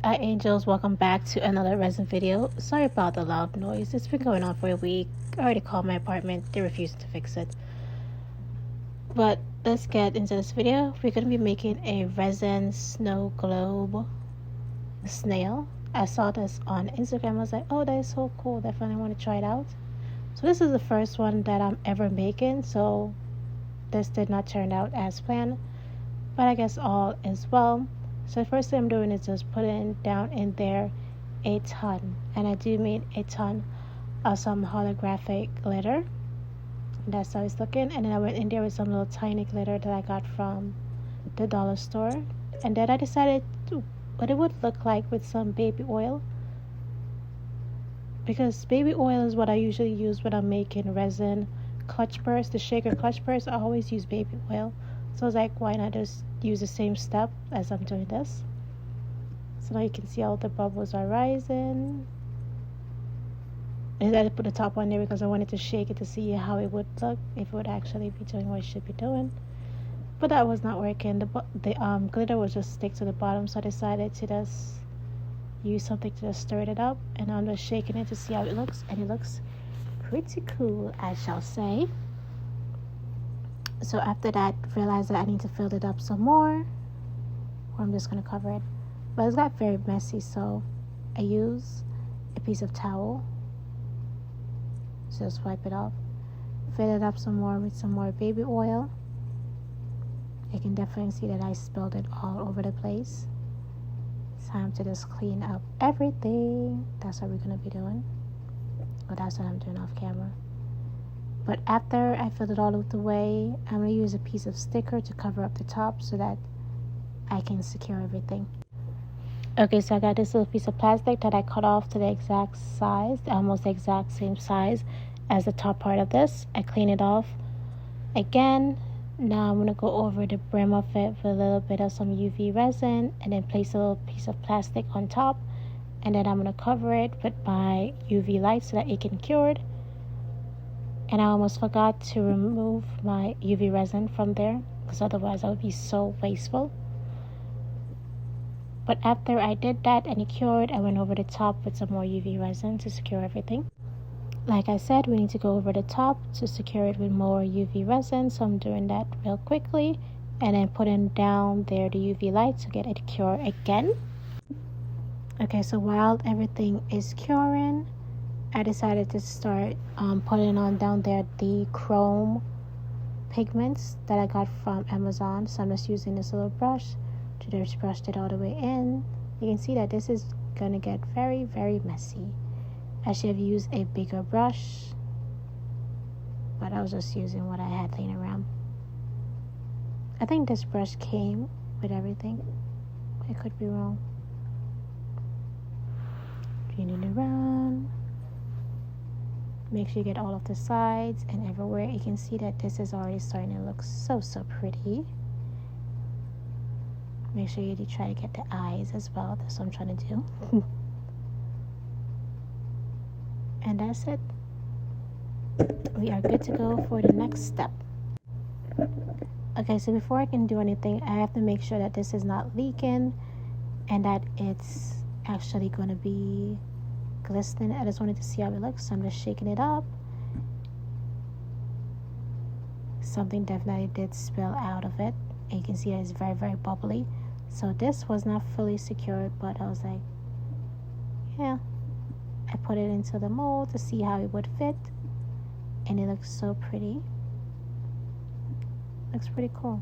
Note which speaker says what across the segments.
Speaker 1: Hi angels, welcome back to another resin video. Sorry about the loud noise. It's been going on for a week. I already called my apartment. They refused to fix it. But let's get into this video. We're going to be making a resin snow globe snail. I saw this on Instagram. I was like, oh, that is so cool. Definitely want to try it out. So this is the first one that I'm ever making. So this did not turn out as planned. But I guess all is well. So the first thing I'm doing is just putting down in there a ton, and I do mean a ton of some holographic glitter. That's how it's looking. And then I went in there with some little tiny glitter that I got from the dollar store. And then I decided what it would look like with some baby oil, because baby oil is what I usually use when I'm making resin clutch purse, the shaker clutch purse. I always use baby oil. So I was like, why not just use the same step as I'm doing this? So now you can see all the bubbles are rising. And I put the top on there because I wanted to shake it to see how it would look, if it would actually be doing what it should be doing. But that was not working. The glitter was just stick to the bottom, so I decided to just use something to just stir it up. And I'm just shaking it to see how it looks. And it looks pretty cool, I shall say. So after that, realized that I need to fill it up some more, or I'm just going to cover it. But it's got very messy, so I use a piece of towel to just wipe it off. Fill it up some more with some more baby oil. You can definitely see that I spilled it all over the place. It's time to just clean up everything. That's what we're going to be doing. Well, that's what I'm doing off camera. But after I filled it all the way, I'm going to use a piece of sticker to cover up the top so that I can secure everything. Okay, so I got this little piece of plastic that I cut off to the exact size, almost the exact same size as the top part of this. I clean it off again. Now I'm going to go over the brim of it with a little bit of some UV resin and then place a little piece of plastic on top. And then I'm going to cover it with my UV light so that it can cure it. And I almost forgot to remove my UV resin from there, because otherwise I would be so wasteful. But after I did that and it cured, I went over the top with some more UV resin to secure everything. Like I said, we need to go over the top to secure it with more UV resin. So I'm doing that real quickly. And then putting down there the UV light to get it cured again. Okay, so while everything is curing, I decided to start putting on down there the chrome pigments that I got from Amazon. So I'm just using this little brush to just brush it all the way in. You can see that this is going to get very, very messy. I should have used a bigger brush, but I was just using what I had laying around. I think this brush came with everything. I could be wrong. Cleaning it around. Make sure you get all of the sides and everywhere. You can see that this is already starting to look so pretty. Make sure you try to get the eyes as well. That's what I'm trying to do. And that's it. We are good to go for the next step. Okay, so before I can do anything, I have to make sure that this is not leaking and that it's actually going to be glistening. I just wanted to see how it looks, so I'm just shaking it up. Something definitely did spill out of it, and you can see that it's very, very bubbly. So this was not fully secured, but I was like, yeah. I put it into the mold to see how it would fit, and it looks so pretty. Looks pretty cool.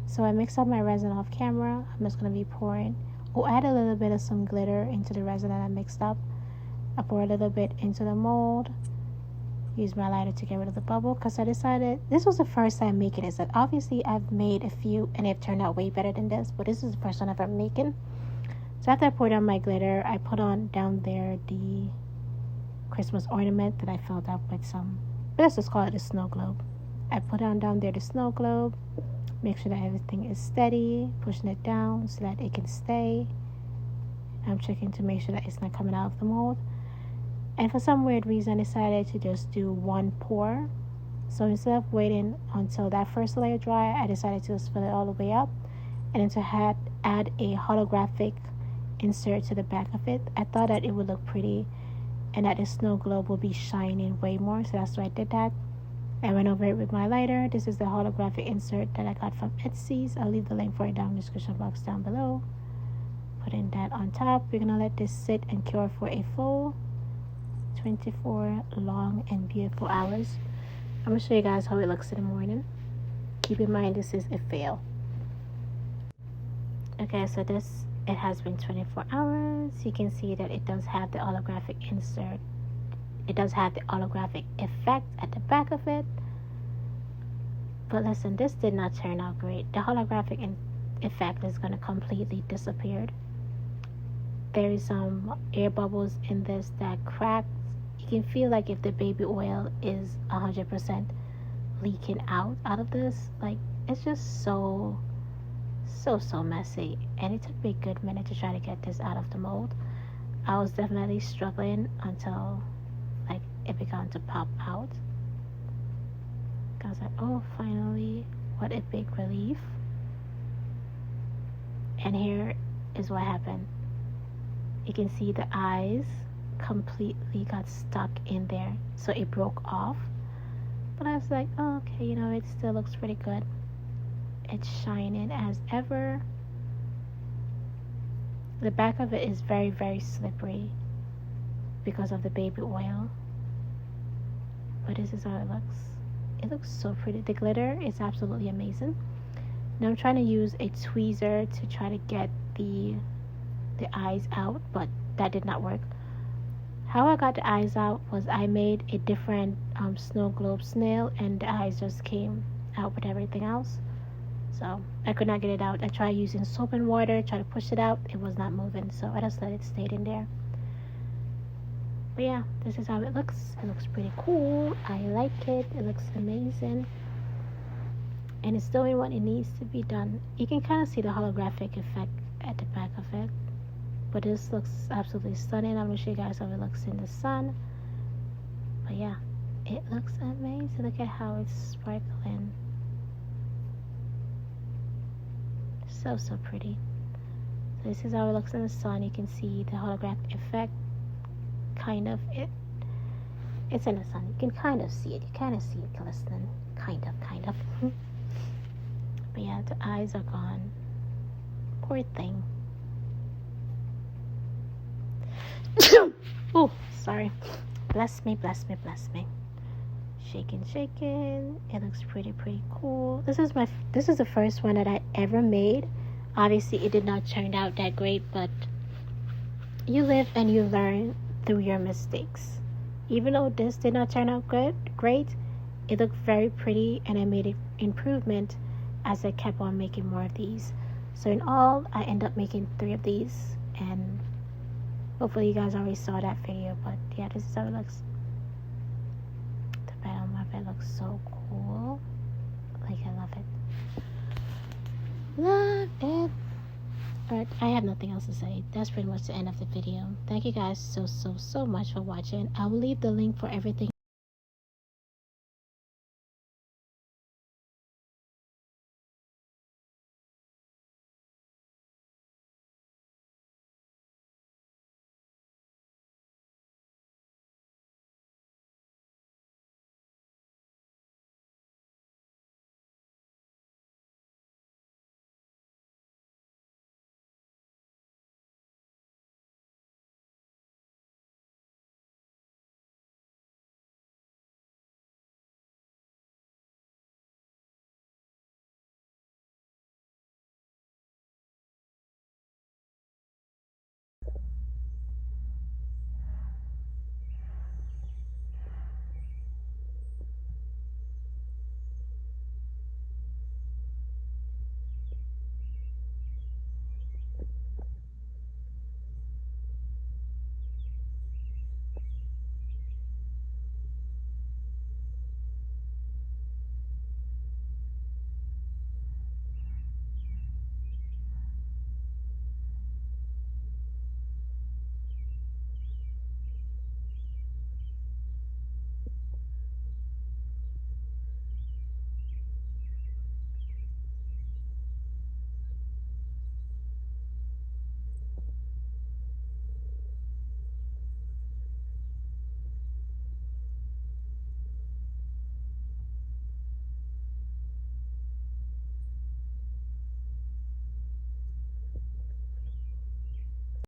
Speaker 1: So I mixed up my resin off camera. I'm just going to be pouring. Oh, I add a little bit of some glitter into the resin that I mixed up. I pour a little bit into the mold. Use my lighter to get rid of the bubble, because I decided this was the first time making this. That obviously I've made a few and they've turned out way better than this, but this is the first one I've ever making. So after I poured on my glitter, I put on down there the Christmas ornament that I filled up with some, let's just call it a snow globe. I put on down there the snow globe. Make sure that everything is steady, pushing it down so that it can stay. I'm checking to make sure that it's not coming out of the mold. And for some weird reason, I decided to just do one pour. So instead of waiting until that first layer dry, I decided to just fill it all the way up. And then to add a holographic insert to the back of it. I thought that it would look pretty and that the snow globe will be shining way more, so that's why I did that. I went over it with my lighter. This is the holographic insert that I got from Etsy. I'll leave the link for it down in the description box down below. Putting that on top. We're gonna let this sit and cure for a full 24 long and beautiful hours. I'm gonna show you guys how it looks in the morning. Keep in mind this is a fail. Okay, so it has been 24 hours. You can see that it does have the holographic insert. It does have the holographic effect at the back of it. But listen, this did not turn out great. The holographic effect is going to completely disappear. There is some air bubbles in this that cracked. You can feel like if the baby oil is 100% leaking out of this. Like, it's just so messy. And it took me a good minute to try to get this out of the mold. I was definitely struggling until like it began to pop out. I was like, oh, finally, what a big relief. And here is what happened. You can see the eyes completely got stuck in there, so it broke off. But I was like, oh, okay, you know, it still looks pretty good. It's shining as ever. The back of it is very, very slippery because of the baby oil. But this is how it looks. It looks so pretty. The glitter is absolutely amazing. Now I'm trying to use a tweezer to try to get the eyes out, but that did not work. How I got the eyes out was I made a different snow globe snail, and the eyes just came out with everything else. So I could not get it out. I tried using soap and water, tried to push it out. It was not moving, so I just let it stay in there. But yeah, this is how it looks. It looks pretty cool. I like it. It looks amazing. And it's doing what it needs to be done. You can kind of see the holographic effect at the back of it. But this looks absolutely stunning. I'm going to show you guys how it looks in the sun. But yeah, it looks amazing. Look at how it's sparkling. So pretty. So this is how it looks in the sun. You can see the holographic effect. Kind of. It's in the sun. You can kind of see it. You kind of see it glistening. Kind of. But yeah, the eyes are gone. Poor thing. Oh, sorry. Bless me. Shaking. It looks pretty cool. This is the first one that I ever made. Obviously, it did not turn out that great, but you live and you learn through your mistakes. Even though this did not turn out great, it looked very pretty, and I made an improvement as I kept on making more of these. So in all, I end up making 3 of these, and hopefully you guys already saw that video. But yeah, this is how it looks. The bottom of it looks so cool. Like, I love it. Alright, I have nothing else to say. That's pretty much the end of the video. Thank you guys so much for watching. I will leave the link for everything